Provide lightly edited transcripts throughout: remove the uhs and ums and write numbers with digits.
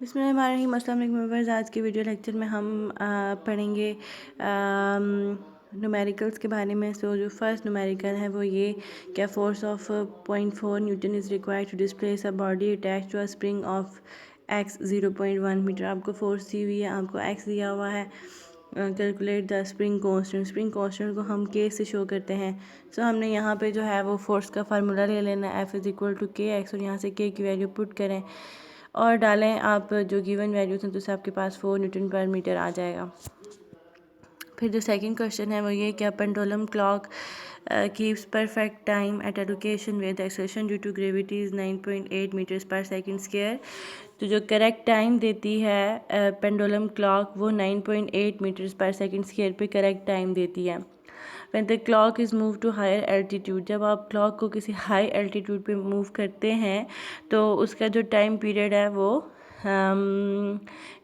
बिस्मिल्लाहिर्रहमानिर्रहीम। अस्सलाम वालेकुम व्यूअर्स। आज के वीडियो लेक्चर में हम पढ़ेंगे न्यूमेरिकल्स के बारे में। सो जो फर्स्ट न्यूमेरिकल है वो ये क्या force of 0.4 newton is required to displace a body attach to a spring of x 0.1 metre. आपको फोर्स दी हुई है, आपको x दिया हुआ है। Calculate the spring constant. Spring constant को हम k से शो करते हैं। सो हमने यहाँ पे जो है वो फोर्स का फार्मूला ले लेना है, F = kx, और यहाँ से k की वैल्यू पुट करें और डालें आप जो गिवन वैल्यूज हैं, तो उससे आपके पास 4 न्यूटन पर मीटर आ जाएगा। फिर जो सेकंड क्वेश्चन है वो ये कि pendulum clock keeps perfect time at a location with acceleration due to gravity is 9.8 metres per second square. तो जो करेक्ट टाइम देती है पेंडुलम क्लॉक वो 9.8 मीटर्स पर सेकंड स्क्वायर पे करेक्ट टाइम देती है। When the clock is moved to higher altitude, जब आप क्लॉक को किसी हाई एल्टीट्यूड पे मूव करते हैं तो उसका जो टाइम पीरियड है वो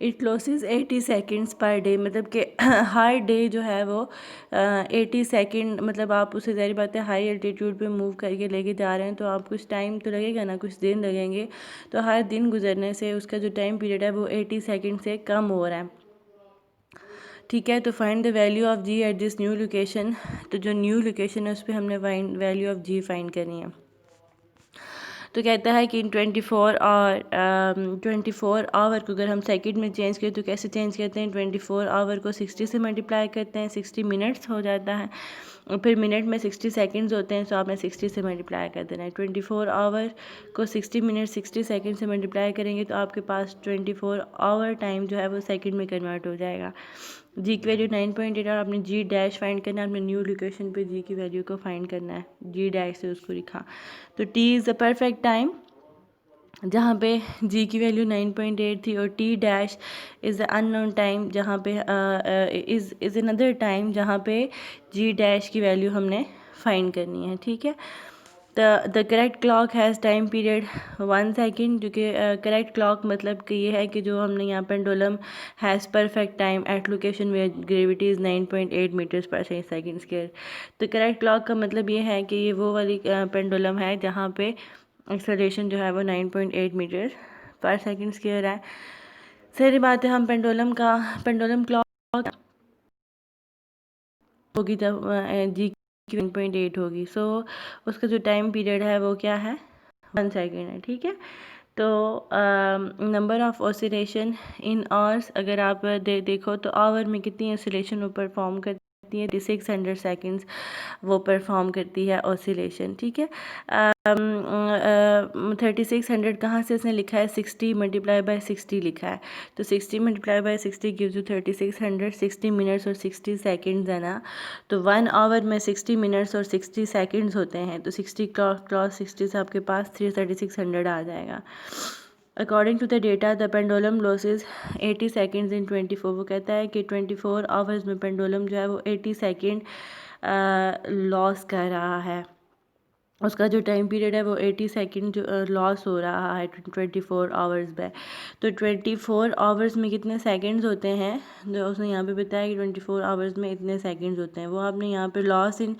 it closes 80 seconds per day, मतलब कि हर डे जो है वो 80 सेकेंड, मतलब आप उसे ज़ाहिर बात है हाई एल्टीट्यूड पे मूव करके लेके जा रहे हैं तो आप कुछ टाइम तो लगेगा ना, कुछ दिन लगेंगे। तो हर दिन गुजरने से उसका जो टाइम पीरियड है वो 80 सेकेंड से कम हो रहा है। ठीक है, तो find the value of g at this new location. तो जो न्यू लोकेशन है उस पर हमने वैल्यू ऑफ जी फाइंड करनी है। तो कहता है कि इन 24 आवर को अगर हम सेकंड में चेंज करें तो कैसे चेंज करते हैं। 24 आवर को 60 से मल्टीप्लाई करते हैं, 60 मिनट्स हो जाता है, और फिर मिनट में 60 सेकंड्स होते हैं, तो आपने 60 से मल्टीप्लाई कर देना है। 24 आवर को 60 मिनट 60 सेकंड से मल्टीप्लाई करेंगे तो आपके पास 24 आवर टाइम जो है वो सेकंड में कन्वर्ट हो जाएगा। जी की वैल्यू 9.8 और आपने जी डैश फाइंड करना है। आपने न्यू लोकेशन पे जी की वैल्यू को फाइंड करना है, जी डैश से उसको लिखा। तो T is the perfect time जहाँ पे जी की वैल्यू 9.8 थी, और T dash is the unknown time जहाँ पे इज़ अनदर टाइम जहाँ पे जी डैश की वैल्यू हमने फाइंड करनी है। ठीक है, the correct clock has time period 1 second, जो कि करेक्ट क्लॉक मतलब कि ये है कि जो हमने यहाँ pendulum has perfect time at location where gravity is 9.8 metres per second square. तो करेक्ट क्लॉक का मतलब ये है कि ये वो वाली पेंडुलम है जहाँ पे एक्सेलरेशन जो है वो 9.8 मीटर पर सेकेंड स्क्वायर है। सारी बात है, हम पेंडुलम क्लॉक होगी जब जी की 1.8 होगी। सो उसका जो टाइम पीरियड है वो क्या है, 1 सेकेंड है। ठीक है, तो number of oscillation in hours अगर आप देखो तो आवर में कितनी ऑसिलेशन वो परफॉर्म करती है, 600 सेकेंड्स वो परफॉर्म करती है ऑसिलेशन। ठीक है, 3600 कहाँ से उसने लिखा है, 60 मल्टीप्लाई बाय 60 लिखा है। तो 60 multiply by 60 gives you 3600। 60 minutes और 60 सेकेंड्स है ना, तो 1 आवर में 60 मिनट्स और 60 सेकेंड्स होते हैं, तो 60 क्रॉस 60 से आपके पास 3600 आ जाएगा। According to the data the pendulum losses 80 seconds in 24। वो कहता है कि 24 आवर्स में पेंडुलम जो है वो 80 सेकेंड लॉस कर रहा है। उसका जो टाइम पीरियड है वो 80 सेकेंड जो लॉस हो रहा है 24 आवर्स में। तो 24 आवर्स में कितने सेकेंड्स होते हैं, जो उसने यहाँ पे बताया कि 24 आवर्स में इतने सेकेंड्स होते हैं। वो आपने यहाँ पे लॉस इन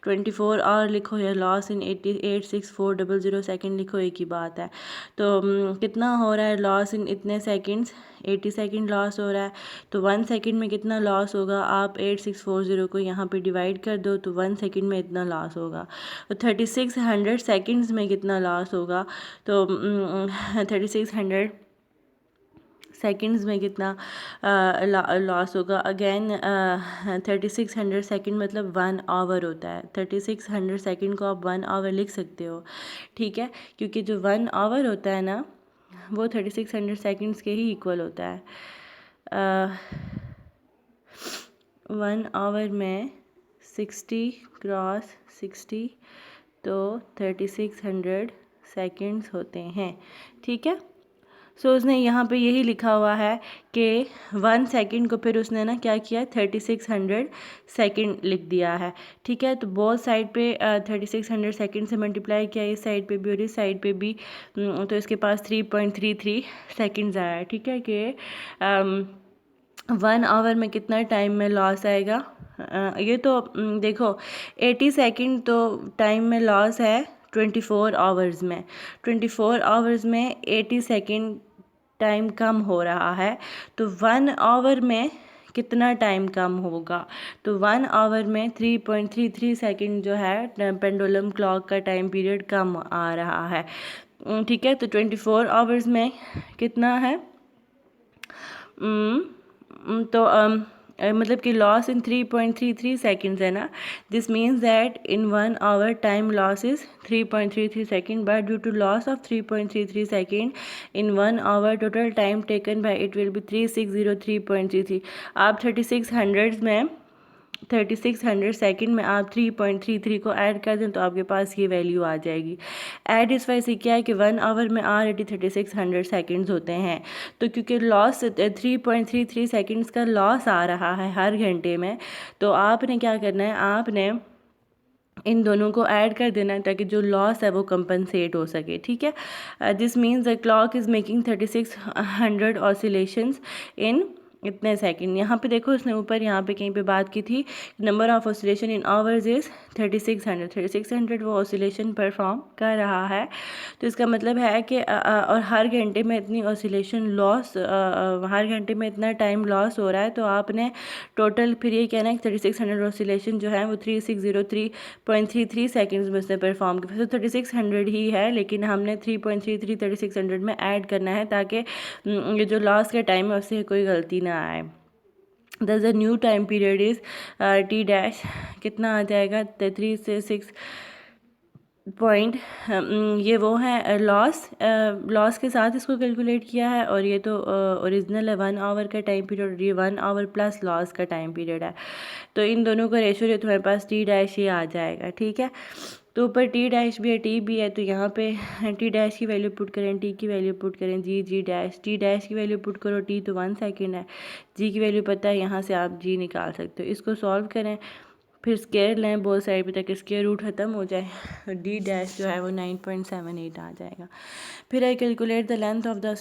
24 आवर लिखो या लॉस इन 886400 सेकेंड लिखो, एक ही बात है। तो कितना हो रहा है लॉस इन इतने सेकेंड्स, 80 सेकेंड लॉस हो रहा है। तो 1 सेकेंड में कितना लॉस होगा, आप 8640 को यहाँ पे डिवाइड कर दो तो 1 सेकेंड में इतना लॉस होगा। तो 3600 सेकेंड्स में कितना लॉस होगा, तो 3600 सेकेंड्स में कितना लॉस होगा। अगेन 3600 सेकेंड मतलब 1 आवर होता है। 3600 सेकेंड को आप 1 आवर लिख सकते हो। ठीक है, क्योंकि जो 1 आवर होता है ना वो 3600 सेकेंड्स के ही इक्वल होता है। 1 आवर में 60 क्रॉस 60 तो 3600 सेकेंड्स होते हैं। ठीक है, सो उसने यहाँ पे यही लिखा हुआ है कि 1 सेकेंड को फिर उसने ना क्या किया, 3600 सेकेंड लिख दिया है। ठीक है, तो बोथ साइड पे 3600 सेकेंड से मल्टीप्लाई किया, इस साइड पे भी और इस साइड पे भी, तो इसके पास 3.33 सेकेंड्स आया है। ठीक है, कि 1 आवर में कितना टाइम में लॉस आएगा। ये तो देखो 80 सेकेंड तो टाइम में लॉस है 24 आवर्स में। 24 आवर्स में 80 सेकेंड टाइम कम हो रहा है, तो 1 आवर में कितना टाइम कम होगा? तो 1 आवर में 3.33 सेकंड जो है पेंडुलम क्लॉक का टाइम पीरियड कम आ रहा है। ठीक है, तो 24 आवर्स में कितना है? तो मतलब कि लॉस इन 3.33 सेकेंड्स है ना। This means that in 1 hour time loss is 3.33 second, but due to loss of 3.33 second in 1 hour total time taken by it will be 3603.33। आप 3600 सेकंड में आप 3.33 को ऐड कर दें तो आपके पास ये वैल्यू आ जाएगी। ऐड इस वजह से क्या है कि 1 आवर में ऑलरेडी 3600 सेकंड्स होते हैं, तो क्योंकि लॉस 3.33 सेकंड्स का लॉस आ रहा है हर घंटे में, तो आपने क्या करना है, आपने इन दोनों को ऐड कर देना है ताकि जो लॉस है वो कंपनसेट हो सके। ठीक है, this means the clock is making 3600 oscillations in इतने सेकंड। यहाँ पे देखो उसने ऊपर यहाँ पे कहीं पे बात की थी, number of oscillation in hours is 3600 वो ऑसिलेशन परफॉर्म कर रहा है। तो इसका मतलब है कि और हर घंटे में इतनी ऑसिलेशन लॉस, हर घंटे में इतना टाइम लॉस हो रहा है, तो आपने टोटल फिर ये कहना है कि 3600 ऑसिलेशन जो है वो 3603.33 सेकेंड्स में उसने परफॉर्म किया। तो 3600 ही है, लेकिन हमने 3.33 3600 में ऐड करना है ताकि ये जो लॉस का टाइम है उससे कोई गलती ना आए। दस the new time period is T dash कितना आ जाएगा? 3 से 6 पॉइंट, ये वो है लॉस के साथ इसको कैलकुलेट किया है, और ये तो ओरिजिनल है 1 आवर का टाइम पीरियड, ये 1 आवर प्लस लॉस का टाइम पीरियड है। तो इन दोनों का रेशो जो तुम्हारे पास टी डैश ये आ जाएगा। ठीक है, तो ऊपर टी डैश भी है, टी भी है, तो यहाँ पे टी डैश की वैल्यू पुट करें, टी की वैल्यू पुट करें, जी डैश, टी डैश की वैल्यू पुट करो, टी तो 1 सेकेंड है, जी की वैल्यू पता है, यहाँ से आप जी निकाल सकते हो। इसको सॉल्व करें, फिर स्केयर लें बोथ साइड पे ताकि स्केयर रूट ख़त्म हो जाए, तो डी डैश जो है वो 9.78 आ जाएगा। फिर I calculate the length of the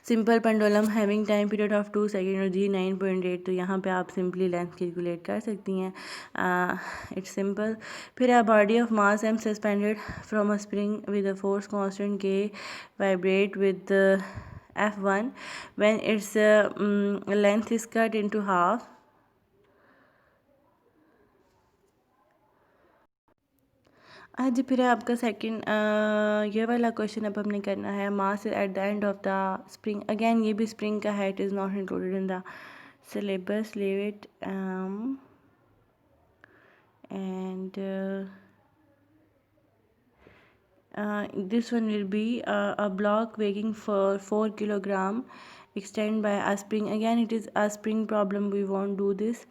simple pendulum having time period of 2 second और जी 9.8, तो यहाँ पे आप सिंपली लेंथ कैलकुलेट कर सकती हैं। It's simple. फिर a body of mass M suspended from a spring with a force constant K vibrate with F1 when its length is cut into half। आज फिर आपका सेकंड ये वाला क्वेश्चन अब हमने करना है। Mass at the end of the spring, again ये भी स्प्रिंग का है, it is not included in the syllabus, leave it. And this one will be a block weighing for 4 kilogram extend by a spring, again it is a spring problem, we won't do this।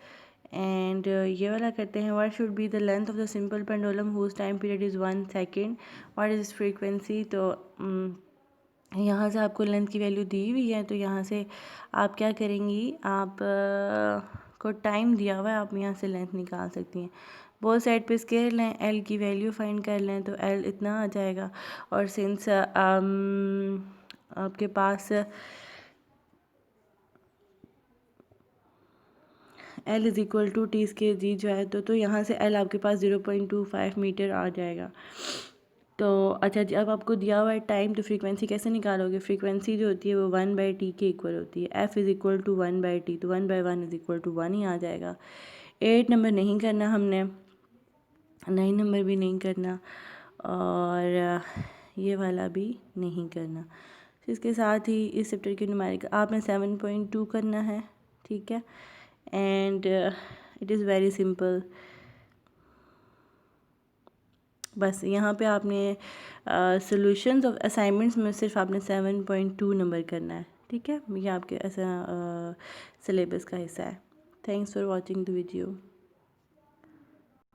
And ये वाला करते हैं, what should be the length of the simple pendulum whose time period is 1 second, what is frequency. तो यहाँ से आपको length की value दी हुई है, तो यहाँ से आप क्या करेंगी, आप को टाइम दिया हुआ है, आप यहाँ से लेंथ निकाल सकती हैं। बोथ साइड पे स्केयर लें, एल की वैल्यू फाइंड कर लें, तो एल इतना आ जाएगा। और सिंस आपके पास L is equal to T square g जो है, तो यहाँ से L आपके पास 0.25 मीटर आ जाएगा। तो अच्छा जी, अब आपको दिया हुआ है टाइम, तो फ्रीक्वेंसी कैसे निकालोगे? फ्रीक्वेंसी जो होती है वो 1/t के इक्वल होती है। F is equal to 1/t, तो 1/1 इज़ इक्वल टू 1 ही आ जाएगा। 8 नंबर नहीं करना हमने, 9 नंबर भी नहीं करना, और ये वाला भी नहीं करना। इसके साथ ही इस चैप्टर की न्यूमेरिकल आपने 7.2 करना है। ठीक है, and it is very simple. बस यहाँ पे आपने सॉल्यूशंस ऑफ असाइनमेंट्स में सिर्फ आपने 7.2 नंबर करना है। ठीक है, ये आपके ऐसा सिलेबस का हिस्सा है। Thanks for watching the video.